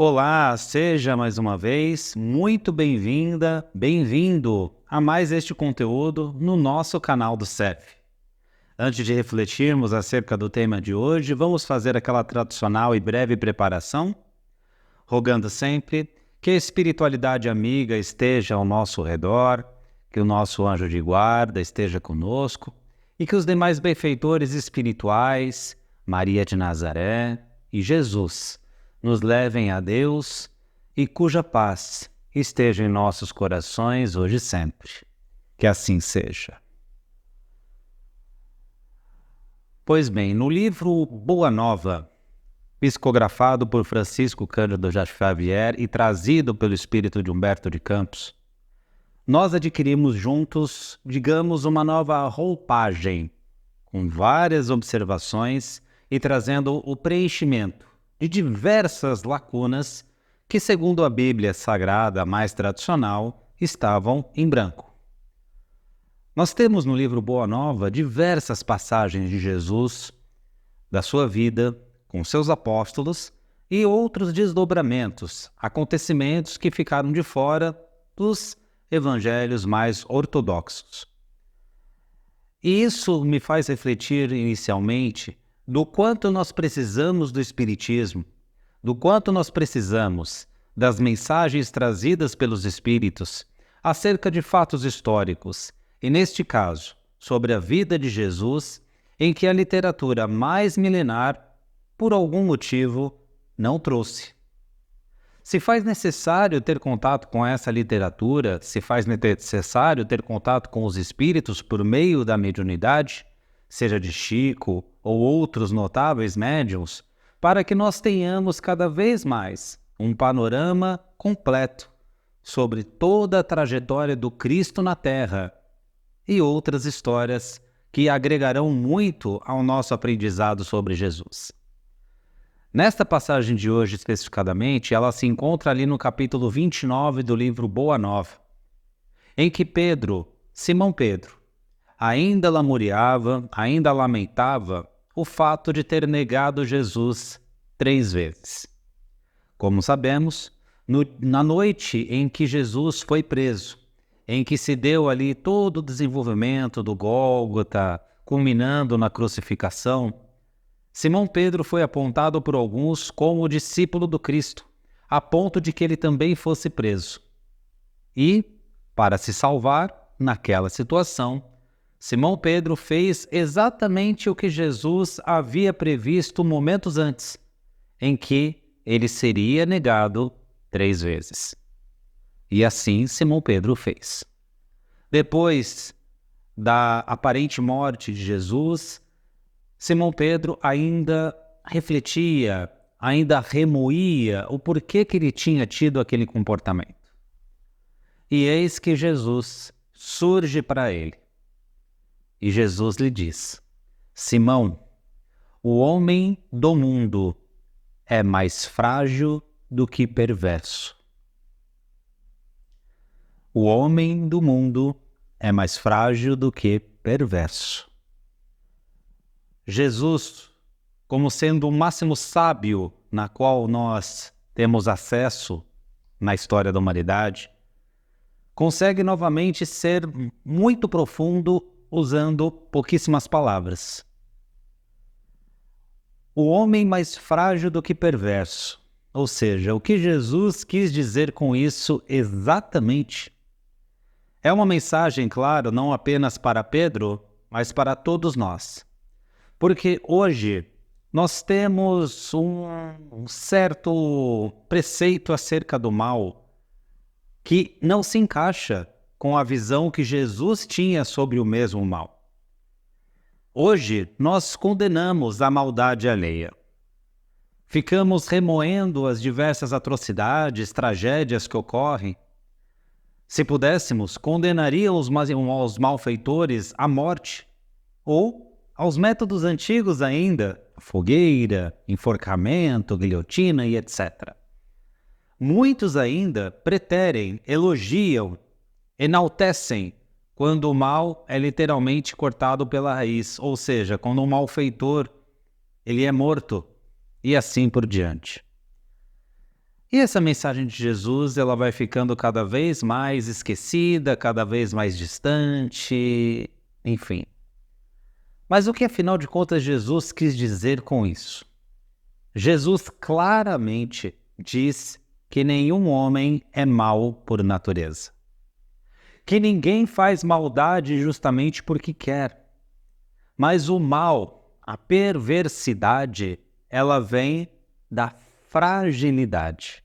Olá, seja mais uma vez muito bem-vinda, bem-vindo a mais este conteúdo no nosso canal do CEF. Antes de refletirmos acerca do tema de hoje, vamos fazer aquela tradicional e breve preparação, rogando sempre que a espiritualidade amiga esteja ao nosso redor, que o nosso anjo de guarda esteja conosco e que os demais benfeitores espirituais, Maria de Nazaré e Jesus, nos levem a Deus e cuja paz esteja em nossos corações hoje e sempre. Que assim seja. Pois bem, no livro Boa Nova, psicografado por Francisco Cândido Xavier e trazido pelo espírito de Humberto de Campos, nós adquirimos juntos, digamos, uma nova roupagem, com várias observações e trazendo o preenchimento de diversas lacunas que, segundo a Bíblia Sagrada mais tradicional, estavam em branco. Nós temos no livro Boa Nova diversas passagens de Jesus, da sua vida, com seus apóstolos, e outros desdobramentos, acontecimentos que ficaram de fora dos evangelhos mais ortodoxos. E isso me faz refletir inicialmente do quanto nós precisamos do Espiritismo, do quanto nós precisamos das mensagens trazidas pelos Espíritos acerca de fatos históricos, e neste caso, sobre a vida de Jesus, em que a literatura mais milenar, por algum motivo, não trouxe. Se faz necessário ter contato com essa literatura, se faz necessário ter contato com os espíritos por meio da mediunidade, seja de Chico ou outros notáveis médiuns, para que nós tenhamos cada vez mais um panorama completo sobre toda a trajetória do Cristo na Terra e outras histórias que agregarão muito ao nosso aprendizado sobre Jesus. Nesta passagem de hoje, especificadamente, ela se encontra ali no capítulo 29 do livro Boa Nova, em que Simão Pedro, ainda lamuriava, ainda lamentava o fato de ter negado Jesus 3 vezes. Como sabemos, na noite em que Jesus foi preso, em que se deu ali todo o desenvolvimento do Gólgota, culminando na crucificação, Simão Pedro foi apontado por alguns como o discípulo do Cristo, a ponto de que ele também fosse preso. E, para se salvar, naquela situação, Simão Pedro fez exatamente o que Jesus havia previsto momentos antes, em que ele seria negado 3 vezes. E assim Simão Pedro fez. Depois da aparente morte de Jesus, Simão Pedro ainda refletia, ainda remoía o porquê que ele tinha tido aquele comportamento. E eis que Jesus surge para ele. E Jesus lhe diz: Simão, o homem do mundo é mais frágil do que perverso. O homem do mundo é mais frágil do que perverso. Jesus, como sendo o máximo sábio na qual nós temos acesso na história da humanidade, consegue novamente ser muito profundo usando pouquíssimas palavras. O homem mais frágil do que perverso. Ou seja, o que Jesus quis dizer com isso exatamente é uma mensagem, claro, não apenas para Pedro, mas para todos nós. Porque hoje nós temos um certo preceito acerca do mal que não se encaixa com a visão que Jesus tinha sobre o mesmo mal. Hoje nós condenamos a maldade alheia. Ficamos remoendo as diversas atrocidades, tragédias que ocorrem. Se pudéssemos, condenaríamos aos malfeitores à morte, ou aos métodos antigos ainda, fogueira, enforcamento, guilhotina e etc. Muitos ainda preterem, elogiam, enaltecem quando o mal é literalmente cortado pela raiz, ou seja, quando um malfeitor ele é morto, e assim por diante. E essa mensagem de Jesus, ela vai ficando cada vez mais esquecida, cada vez mais distante, enfim. Mas o que, afinal de contas, Jesus quis dizer com isso? Jesus claramente diz que nenhum homem é mau por natureza. Que ninguém faz maldade justamente porque quer. Mas o mal, a perversidade, ela vem da fragilidade.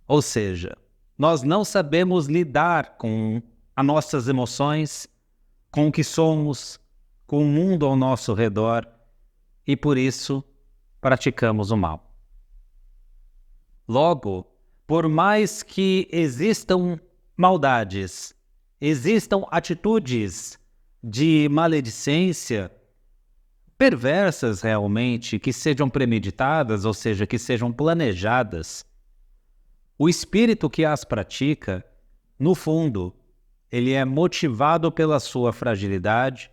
Ou seja, nós não sabemos lidar com as nossas emoções, com o que somos, com o mundo ao nosso redor e por isso praticamos o mal. Logo, por mais que existam maldades, existam atitudes de maledicência, perversas realmente, que sejam premeditadas, ou seja, que sejam planejadas, o espírito que as pratica, no fundo, ele é motivado pela sua fragilidade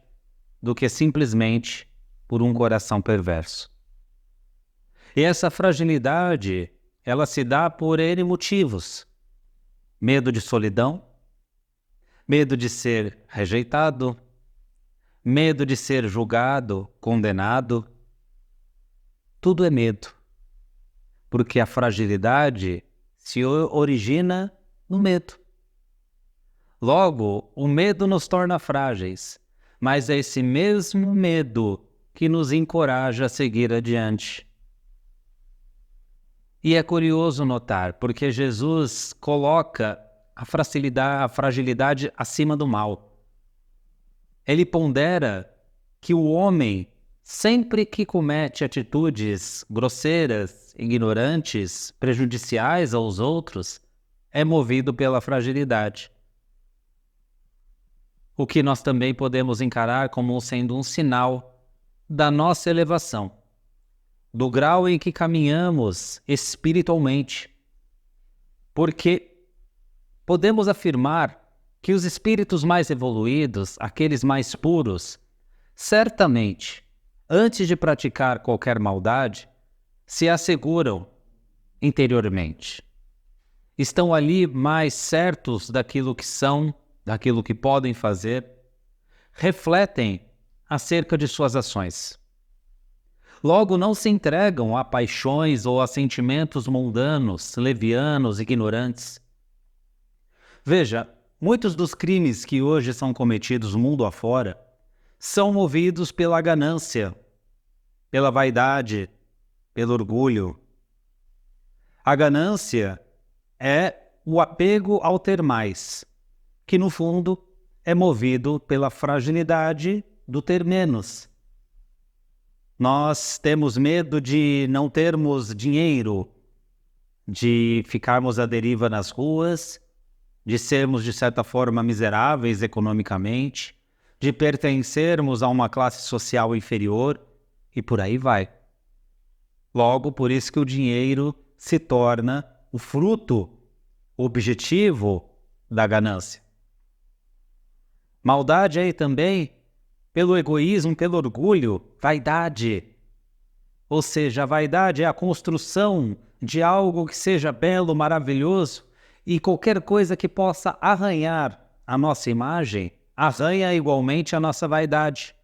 do que simplesmente por um coração perverso. E essa fragilidade, ela se dá por N motivos. Medo de solidão, medo de ser rejeitado, medo de ser julgado, condenado. Tudo é medo, porque a fragilidade se origina no medo. Logo, o medo nos torna frágeis, mas é esse mesmo medo que nos encoraja a seguir adiante. E é curioso notar, porque Jesus coloca a fragilidade acima do mal. Ele pondera que o homem, sempre que comete atitudes grosseiras, ignorantes, prejudiciais aos outros, é movido pela fragilidade. O que nós também podemos encarar como sendo um sinal da nossa elevação, do grau em que caminhamos espiritualmente. Porque podemos afirmar que os espíritos mais evoluídos, aqueles mais puros, certamente, antes de praticar qualquer maldade, se asseguram interiormente. Estão ali mais certos daquilo que são, daquilo que podem fazer, refletem acerca de suas ações. Logo, não se entregam a paixões ou a sentimentos mundanos, levianos, ignorantes. Veja, muitos dos crimes que hoje são cometidos mundo afora são movidos pela ganância, pela vaidade, pelo orgulho. A ganância é o apego ao ter mais, que no fundo é movido pela fragilidade do ter menos. Nós temos medo de não termos dinheiro, de ficarmos à deriva nas ruas, de sermos de certa forma miseráveis economicamente, de pertencermos a uma classe social inferior e por aí vai. Logo, por isso que o dinheiro se torna o fruto, o objetivo da ganância. Maldade aí também pelo egoísmo, pelo orgulho, vaidade. Ou seja, a vaidade é a construção de algo que seja belo, maravilhoso, e qualquer coisa que possa arranhar a nossa imagem, arranha igualmente a nossa vaidade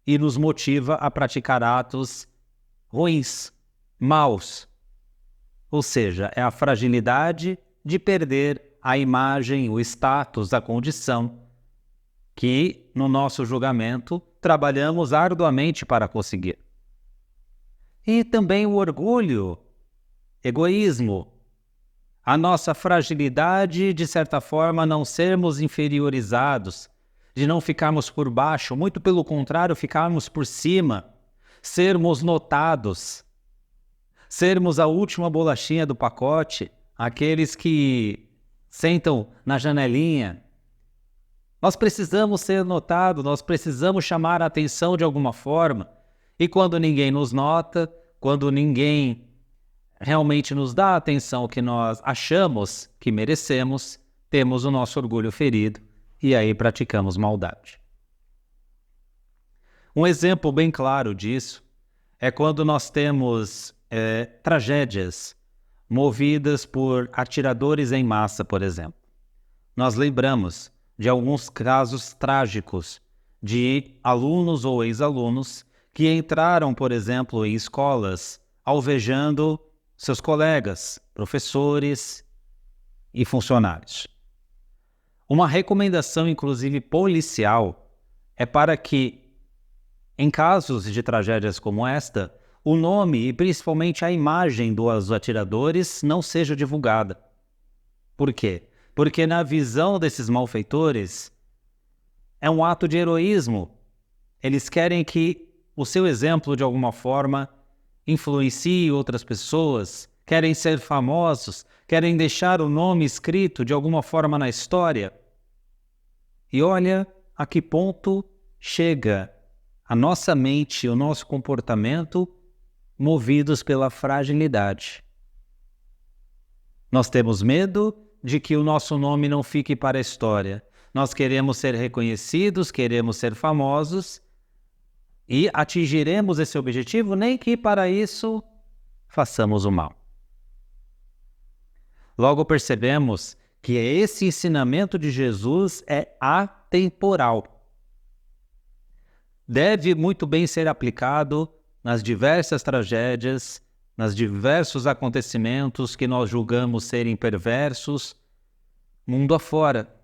e nos motiva a praticar atos ruins, maus. Ou seja, é a fragilidade de perder a imagem, o status, a condição que, no nosso julgamento, trabalhamos arduamente para conseguir. E também o orgulho, egoísmo, a nossa fragilidade, de certa forma, não sermos inferiorizados, de não ficarmos por baixo, muito pelo contrário, ficarmos por cima, sermos notados, sermos a última bolachinha do pacote, aqueles que sentam na janelinha. Nós precisamos ser notados, nós precisamos chamar a atenção de alguma forma. E quando ninguém nos nota, quando ninguém realmente nos dá a atenção que nós achamos que merecemos, temos o nosso orgulho ferido e aí praticamos maldade. Um exemplo bem claro disso é quando nós temos tragédias, movidas por atiradores em massa, por exemplo. Nós lembramos de alguns casos trágicos de alunos ou ex-alunos que entraram, por exemplo, em escolas alvejando seus colegas, professores e funcionários. Uma recomendação, inclusive policial, é para que, em casos de tragédias como esta, o nome e principalmente a imagem dos atiradores não seja divulgada. Por quê? Porque na visão desses malfeitores é um ato de heroísmo. Eles querem que o seu exemplo, de alguma forma, influencie outras pessoas, querem ser famosos, querem deixar o nome escrito de alguma forma na história. E olha a que ponto chega a nossa mente e o nosso comportamento movidos pela fragilidade. Nós temos medo de que o nosso nome não fique para a história. Nós queremos ser reconhecidos, queremos ser famosos e atingiremos esse objetivo nem que para isso façamos o mal. Logo percebemos que esse ensinamento de Jesus é atemporal. Deve muito bem ser aplicado nas diversas tragédias, nos diversos acontecimentos que nós julgamos serem perversos, mundo afora.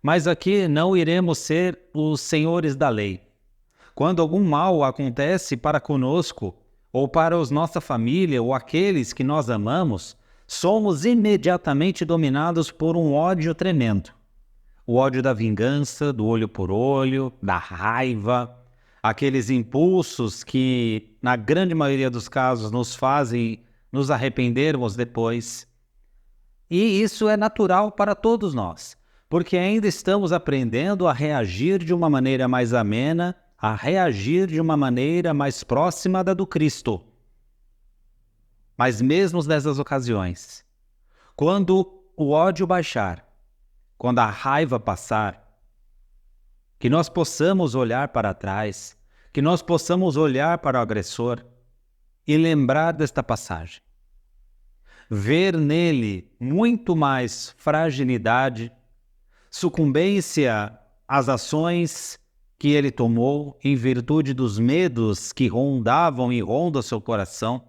Mas aqui não iremos ser os senhores da lei. Quando algum mal acontece para conosco, ou para a nossa família, ou aqueles que nós amamos, somos imediatamente dominados por um ódio tremendo. O ódio da vingança, do olho por olho, da raiva, aqueles impulsos que, na grande maioria dos casos, nos fazem nos arrependermos depois. E isso é natural para todos nós, porque ainda estamos aprendendo a reagir de uma maneira mais amena, a reagir de uma maneira mais próxima da do Cristo. Mas mesmo nessas ocasiões, quando o ódio baixar, quando a raiva passar, que nós possamos olhar para trás, que nós possamos olhar para o agressor e lembrar desta passagem. Ver nele muito mais fragilidade, sucumbência às ações que ele tomou em virtude dos medos que rondavam e rondam seu coração,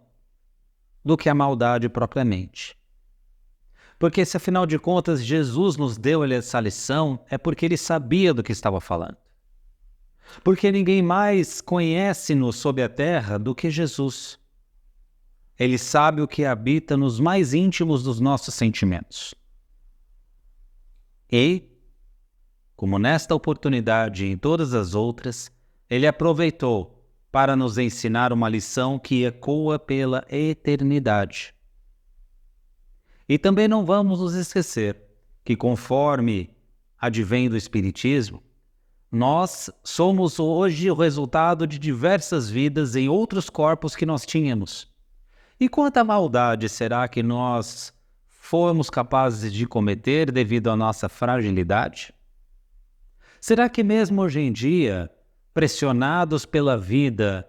do que a maldade propriamente. Porque se afinal de contas Jesus nos deu essa lição, é porque ele sabia do que estava falando. Porque ninguém mais conhece-nos sob a terra do que Jesus. Ele sabe o que habita nos mais íntimos dos nossos sentimentos. E, como nesta oportunidade e em todas as outras, ele aproveitou para nos ensinar uma lição que ecoa pela eternidade. E também não vamos nos esquecer que, conforme advém do Espiritismo, nós somos hoje o resultado de diversas vidas em outros corpos que nós tínhamos. E quanta maldade será que nós fomos capazes de cometer devido à nossa fragilidade? Será que mesmo hoje em dia, pressionados pela vida,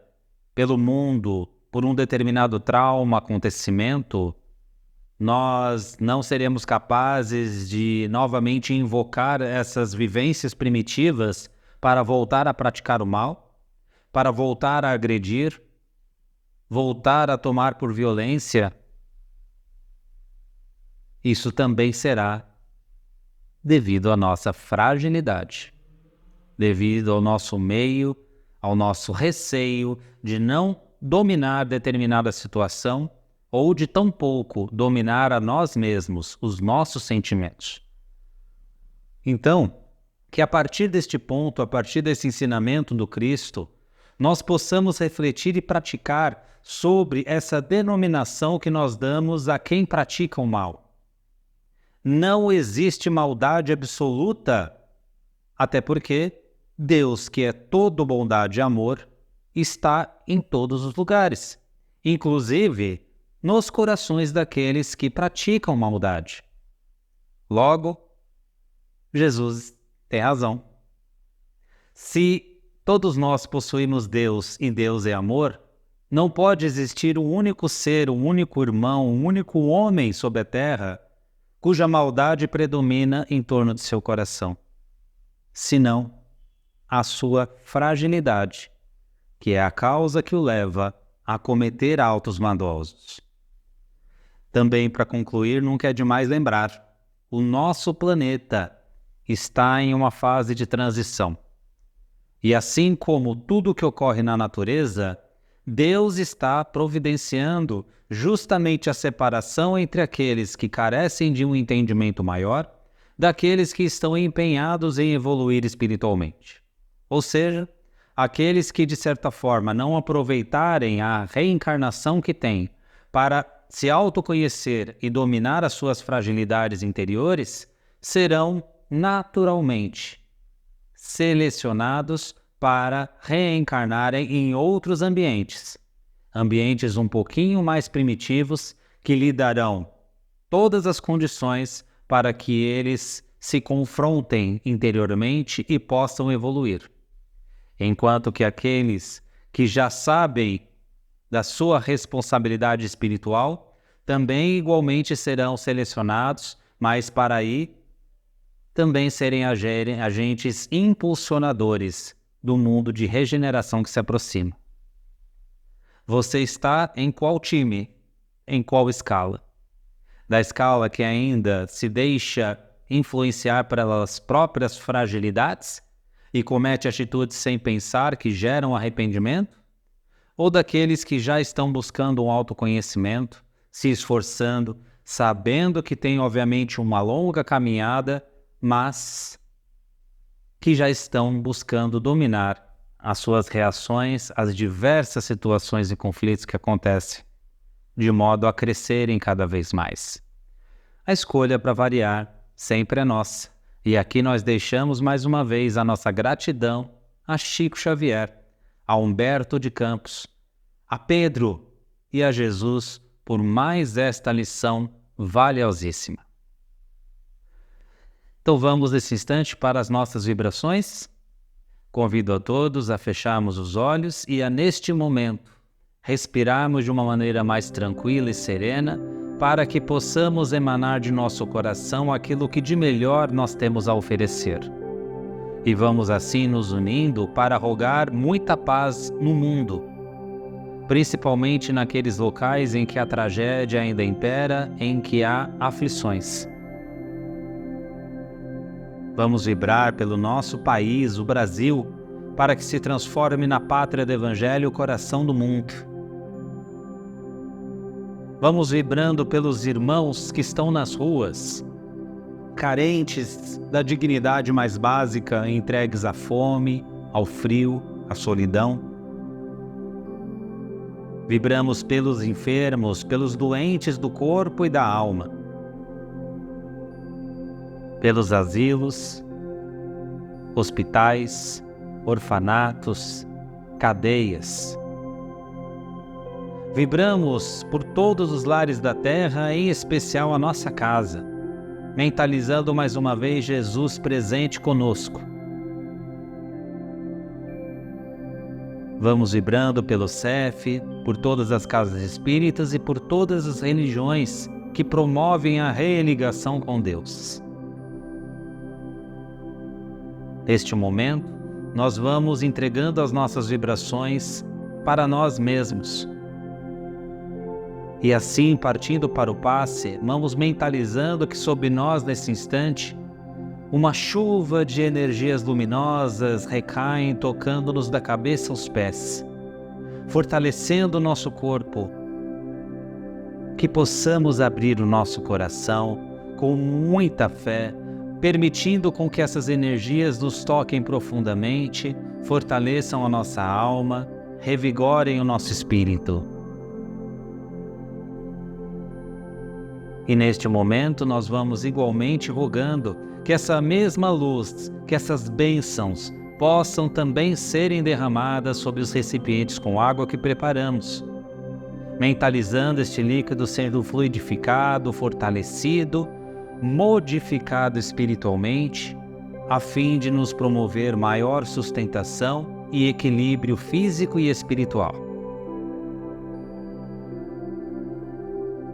pelo mundo, por um determinado trauma, acontecimento, nós não seremos capazes de novamente invocar essas vivências primitivas para voltar a praticar o mal, para voltar a agredir, voltar a tomar por violência? Isso também será devido à nossa fragilidade, devido ao nosso meio, ao nosso receio de não dominar determinada situação ou de tão pouco dominar a nós mesmos, os nossos sentimentos. Então, que a partir deste ponto, a partir desse ensinamento do Cristo, nós possamos refletir e praticar sobre essa denominação que nós damos a quem pratica o mal. Não existe maldade absoluta, até porque Deus, que é todo bondade e amor, está em todos os lugares, inclusive nos corações daqueles que praticam maldade. Logo, Jesus tem razão. Se todos nós possuímos Deus e Deus é amor, Não pode existir um único ser, um único irmão, um único homem sobre a terra cuja maldade predomina em torno de seu coração, senão a sua fragilidade, que é a causa que o leva a cometer atos maldosos. Também, para concluir, nunca é demais lembrar, o nosso planeta está em uma fase de transição. E assim como tudo que ocorre na natureza, Deus está providenciando justamente a separação entre aqueles que carecem de um entendimento maior, daqueles que estão empenhados em evoluir espiritualmente. Ou seja, aqueles que de certa forma não aproveitarem a reencarnação que têm para se autoconhecer e dominar as suas fragilidades interiores, serão naturalmente selecionados para reencarnarem em outros ambientes um pouquinho mais primitivos que lhe darão todas as condições para que eles se confrontem interiormente e possam evoluir. Enquanto que aqueles que já sabem da sua responsabilidade espiritual também igualmente serão selecionados, mas para aí também serem agentes impulsionadores do mundo de regeneração que se aproxima. Você está em qual time? Em qual escala? Da escala que ainda se deixa influenciar pelas próprias fragilidades e comete atitudes sem pensar que geram arrependimento? Ou daqueles que já estão buscando um autoconhecimento, se esforçando, sabendo que tem obviamente uma longa caminhada, mas que já estão buscando dominar as suas reações às diversas situações e conflitos que acontecem, de modo a crescerem cada vez mais. A escolha, para variar, sempre é nossa. E aqui nós deixamos mais uma vez a nossa gratidão a Chico Xavier, a Humberto de Campos, a Pedro e a Jesus por mais esta lição valiosíssima. Então vamos nesse instante para as nossas vibrações. Convido a todos a fecharmos os olhos e a, neste momento, respirarmos de uma maneira mais tranquila e serena para que possamos emanar de nosso coração aquilo que de melhor nós temos a oferecer. E vamos assim nos unindo para rogar muita paz no mundo, principalmente naqueles locais em que a tragédia ainda impera, em que há aflições. Vamos vibrar pelo nosso país, o Brasil, para que se transforme na pátria do Evangelho, o coração do mundo. Vamos vibrando pelos irmãos que estão nas ruas, carentes da dignidade mais básica, entregues à fome, ao frio, à solidão. Vibramos pelos enfermos, pelos doentes do corpo e da alma, pelos asilos, hospitais, orfanatos, cadeias. Vibramos por todos os lares da terra, em especial a nossa casa, mentalizando mais uma vez Jesus presente conosco. Vamos vibrando pelo CEF, por todas as casas espíritas e por todas as religiões que promovem a religação com Deus. Neste momento, nós vamos entregando as nossas vibrações para nós mesmos. E assim, partindo para o passe, vamos mentalizando que sobre nós, nesse instante, uma chuva de energias luminosas recaem, tocando-nos da cabeça aos pés, fortalecendo o nosso corpo, que possamos abrir o nosso coração com muita fé, permitindo com que essas energias nos toquem profundamente, fortaleçam a nossa alma, revigorem o nosso espírito. E neste momento nós vamos igualmente rogando que essa mesma luz, que essas bênçãos possam também serem derramadas sobre os recipientes com água que preparamos, mentalizando este líquido sendo fluidificado, fortalecido, modificado espiritualmente, a fim de nos promover maior sustentação e equilíbrio físico e espiritual.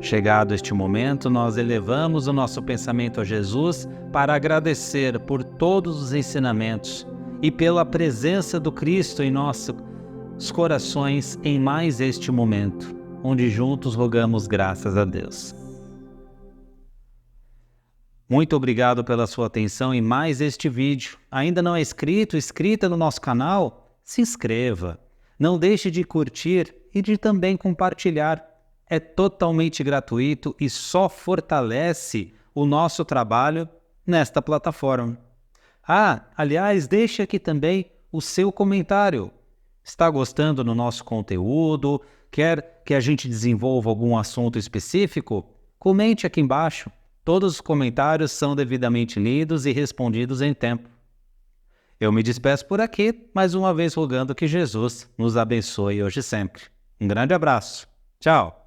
Chegado este momento, nós elevamos o nosso pensamento a Jesus para agradecer por todos os ensinamentos e pela presença do Cristo em nossos corações em mais este momento, onde juntos rogamos graças a Deus. Muito obrigado pela sua atenção em mais este vídeo. Ainda não é inscrita no nosso canal? Se inscreva. Não deixe de curtir e de também compartilhar. É totalmente gratuito e só fortalece o nosso trabalho nesta plataforma. Aliás, deixe aqui também o seu comentário. Está gostando do nosso conteúdo? Quer que a gente desenvolva algum assunto específico? Comente aqui embaixo. Todos os comentários são devidamente lidos e respondidos em tempo. Eu me despeço por aqui, mais uma vez rogando que Jesus nos abençoe hoje e sempre. Um grande abraço. Tchau!